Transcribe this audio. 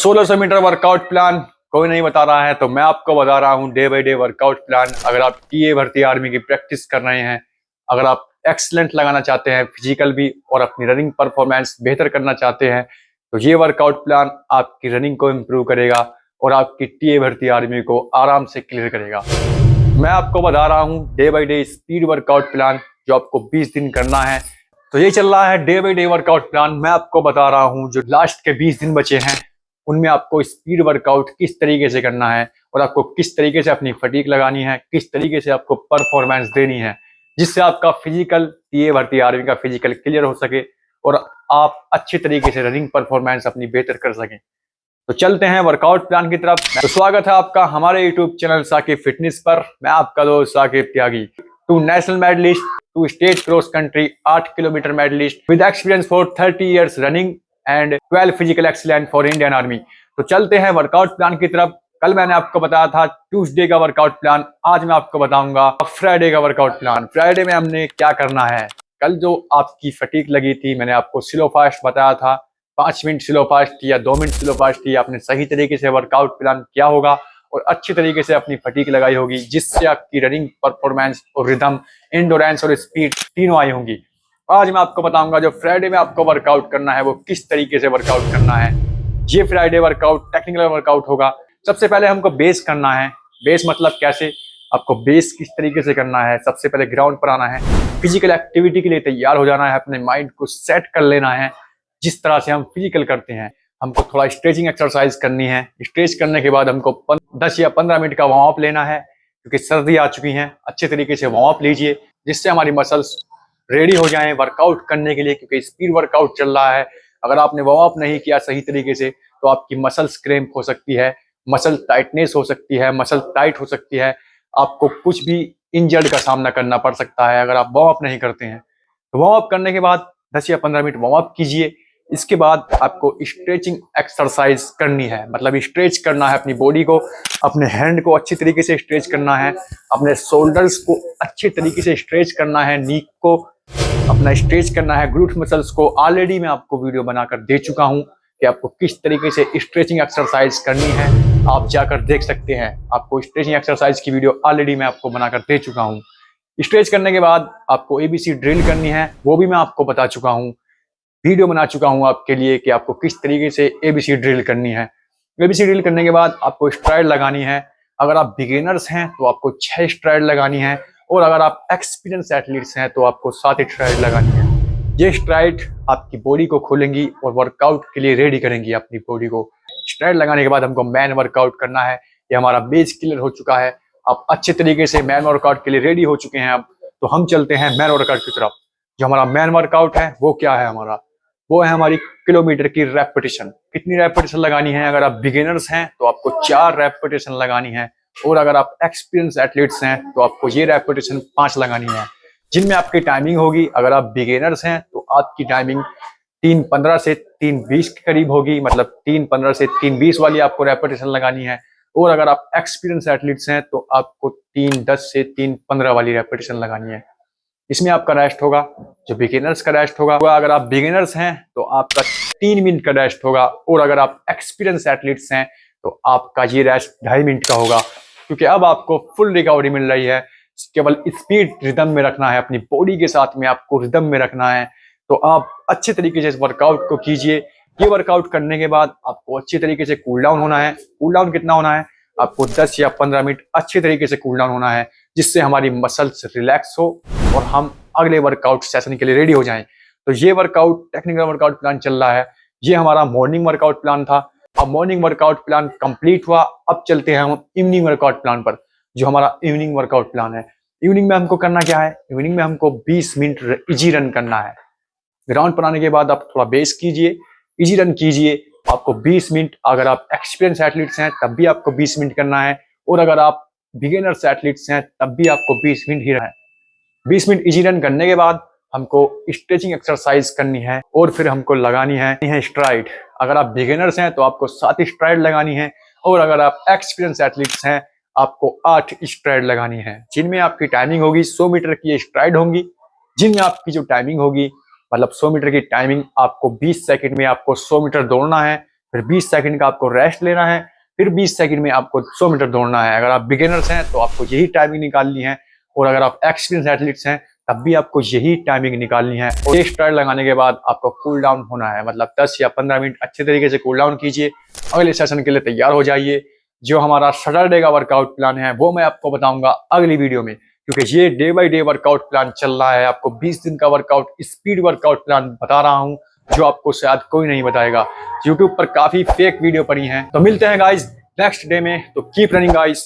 1600 metre workout plan कोई नहीं बता रहा है तो मैं आपको बता रहा हूँ day by day workout plan. अगर आप टीए भर्ती आर्मी की प्रैक्टिस कर रहे हैं, अगर आप एक्सीलेंट लगाना चाहते हैं फिजिकल भी और अपनी रनिंग परफॉर्मेंस बेहतर करना चाहते हैं, तो ये वर्कआउट प्लान आपकी रनिंग को इम्प्रूव करेगा और आपकी टीए भर्ती आर्मी को आराम से क्लियर करेगा। मैं आपको बता रहा हूँ day by day speed workout plan जो आपको 20 दिन करना है। तो ये चल रहा है day by day workout plan. मैं आपको बता रहा हूँ जो लास्ट के 20 दिन बचे हैं उनमें आपको स्पीड वर्कआउट किस तरीके से करना है और आपको किस तरीके से अपनी फटीक लगानी है, किस तरीके से आपको परफॉर्मेंस देनी है, जिससे आपका फिजिकल टीए भर्ती आर्मी का फिजिकल क्लियर हो सके और आप अच्छे तरीके से रनिंग परफॉर्मेंस अपनी बेहतर कर सकें। तो चलते हैं वर्कआउट प्लान की तरफ। तो स्वागत है आपका हमारे यूट्यूब चैनल साकिब फिटनेस पर। मैं आपका दोस्त Saqib Tyagi, two national medalist, two state cross country 8 kilometre medalist with experience for 30 years running and 12 physical excellent for Indian army. तो चलते हैं वर्कआउट प्लान की तरफ। कल मैंने आपको बताया था ट्यूसडे का वर्कआउट प्लान, आज मैं आपको बताऊंगा फ्राइडे का वर्कआउट प्लान। फ्राइडे में हमने क्या करना है। कल जो आपकी फटीक लगी थी मैंने आपको स्लो फास्ट बताया था, 5 मिनट स्लो फास्ट या 2 मिनट स्लो फास्ट की आपने सही तरीके से वर्कआउट प्लान किया होगा और अच्छी तरीके से अपनी फटीक लगाई होगी, जिससे आपकी रनिंग परफॉर्मेंस और रिदम, एंडोरेंस और स्पीड तीनों आई होंगी। आज मैं आपको बताऊंगा जो फ्राइडे में आपको वर्कआउट करना है वो किस तरीके से वर्कआउट करना है। ये फ्राइडे वर्कआउट टेक्निकल वर्कआउट होगा। सबसे पहले हमको बेस करना है। बेस मतलब कैसे, आपको बेस किस तरीके से करना है। सबसे पहले ग्राउंड पर आना है, फिजिकल एक्टिविटी के लिए तैयार हो जाना है, अपने माइंड को सेट कर लेना है जिस तरह से हम फिजिकल करते हैं। हमको थोड़ा स्ट्रेचिंग एक्सरसाइज करनी है। स्ट्रेच करने के बाद हमको 10 या 15 मिनट का वार्म अप लेना है, क्योंकि सर्दी आ चुकी है। अच्छे तरीके से वार्म अप लीजिए जिससे हमारी मसल्स रेडी हो जाएं वर्कआउट करने के लिए, क्योंकि स्पीड वर्कआउट चल रहा है। अगर आपने वार्म अप नहीं किया सही तरीके से तो आपकी मसल्स क्रैम्प हो सकती है, मसल टाइटनेस हो सकती है, मसल टाइट हो सकती है, आपको कुछ भी इंजर्ड का सामना करना पड़ सकता है अगर आप वार्म अप नहीं करते हैं। तो वार्म अप करने के बाद 10 या 15 मिनट वार्म अप कीजिए। इसके बाद आपको स्ट्रेचिंग एक्सरसाइज करनी है, मतलब स्ट्रेच करना है अपनी बॉडी को, अपने हैंड को अच्छी तरीके से स्ट्रेच करना है, अपने शोल्डर्स को अच्छे तरीके से स्ट्रेच करना है, नीक को अपना स्ट्रेच करना है, ग्लूट मसल्स को। ऑलरेडी मैं आपको वीडियो बनाकर दे चुका हूं कि आपको किस तरीके से स्ट्रेचिंग एक्सरसाइज करनी है, आप जाकर देख सकते हैं। आपको स्ट्रेचिंग एक्सरसाइज की वीडियो ऑलरेडी मैं आपको बनाकर दे चुका हूं। स्ट्रेच करने के बाद आपको एबीसी ड्रिल करनी है, वो भी मैं आपको बता चुका हूं, वीडियो बना चुका हूं आपके लिए कि आपको किस तरीके से एबीसी ड्रिल करनी है। एबीसी ड्रिल करने के बाद आपको स्ट्राइड लगानी है। अगर आप बिगिनर्स हैं तो आपको 6 स्ट्राइड लगानी है और अगर आप एक्सपीरियंस एथलीट्स हैं तो आपको 7 स्ट्राइड लगानी है। ये स्ट्राइड आपकी बॉडी को खोलेंगी और वर्कआउट के लिए रेडी करेंगी अपनी बॉडी को। स्ट्राइड लगाने के बाद हमको मैन वर्कआउट करना है। ये हमारा बेस क्लियर हो चुका है, आप अच्छे तरीके से मैन वर्कआउट के लिए रेडी हो चुके हैं। अब तो हम चलते हैं मैन वर्कआउट की तरफ। जो हमारा मैन वर्कआउट है वो क्या है हमारा, वो है हमारी किलोमीटर की रेपिटेशन। कितनी रेपिटेशन लगानी है। अगर आप बिगिनर्स हैं तो आपको 4 रेपिटेशन लगानी है और अगर आप एक्सपीरियंस एथलीट्स हैं तो आपको ये रेपिटेशन 5 लगानी है, जिनमें आपकी टाइमिंग होगी। अगर आप बिगिनर्स हैं तो आपकी टाइमिंग 3:15 से 3:20 के करीब होगी, मतलब 3:15 से 3:20 वाली आपको रेपिटेशन लगानी है। और अगर आप एक्सपीरियंस एथलीट्स हैं तो आपको 3:10 से 3:15 वाली रेपिटेशन लगानी है। इसमें आपका रेस्ट होगा जो बिगिनर्स का रेस्ट होगा। अगर आप बिगिनर्स हैं तो आपका 3 मिनट का रेस्ट होगा और अगर आप एक्सपीरियंस एथलीट्स हैं तो आपका ये रेस्ट 2.5 मिनट का होगा, क्योंकि अब आपको फुल रिकवरी मिल रही है। केवल स्पीड रिदम में रखना है, अपनी बॉडी के साथ में आपको रिदम में रखना है। तो आप अच्छे तरीके से इस वर्कआउट को कीजिए। ये वर्कआउट करने के बाद आपको अच्छे तरीके से कूल डाउन होना है। कूल डाउन कितना होना है, आपको 10 या 15 मिनट अच्छे तरीके से कूल डाउन होना है, जिससे हमारी मसल्स रिलैक्स हो और हम अगले वर्कआउट सेशन के लिए रेडी हो जाएं। तो ये वर्कआउट टेक्निकल वर्कआउट प्लान चल रहा है। ये हमारा मॉर्निंग वर्कआउट प्लान था। अब मॉर्निंग वर्कआउट प्लान कंप्लीट हुआ, अब चलते हैं हम इवनिंग वर्कआउट प्लान पर, जो हमारा इवनिंग वर्कआउट प्लान है। इवनिंग में हमको करना क्या है, इवनिंग में हमको 20 मिनट इजी रन करना है। ग्राउंड पर आने के बाद आप थोड़ा बेस कीजिए, इजी रन कीजिए। आपको 20 मिनट, अगर आप एक्सपीरियंस एथलीट्स हैं तब भी आपको 20 मिनट करना है और अगर आप बिगिनर्स एथलीट्स हैं तब भी आपको 20 मिनट ही रहना है। 20 मिनट इजी रन करने के बाद हमको स्ट्रेचिंग एक्सरसाइज करनी है और फिर हमको लगानी है स्ट्राइड। अगर आप बिगिनर्स हैं तो आपको 7 स्ट्राइड लगानी है और अगर आप एक्सपीरियंस एथलीट्स हैं आपको 8 स्ट्राइड लगानी है, जिनमें आपकी टाइमिंग होगी 100 मीटर की स्ट्राइड होंगी, जिनमें आपकी जो टाइमिंग होगी, मतलब 100 मीटर की टाइमिंग आपको 20 सेकंड में आपको 100 मीटर दौड़ना है। फिर 20 सेकंड का आपको रेस्ट लेना है, फिर 20 सेकंड में आपको 100 मीटर दौड़ना है। अगर आप बिगिनर्स हैं तो आपको यही टाइमिंग निकालनी है, और अगर आप एक्सपीरियंस एथलीट्स हैं तब भी आपको यही टाइमिंग निकालनी है। और एक स्ट्राइड लगाने के बाद आपको कूल डाउन होना है, मतलब 10 या 15 मिनट अच्छे तरीके से कूल डाउन कीजिए, अगले सेशन के लिए तैयार हो जाइए। जो हमारा सैटरडे का वर्कआउट प्लान है वो मैं आपको बताऊंगा अगली वीडियो में, क्योंकि ये day by day workout plan चल रहा है। आपको 20 दिन का वर्कआउट स्पीड वर्कआउट प्लान बता रहा हूँ, जो आपको शायद कोई नहीं बताएगा। यूट्यूब पर काफी फेक वीडियो पड़ी हैं। तो मिलते हैं गाइस नेक्स्ट डे में, तो कीप रनिंग गाइस।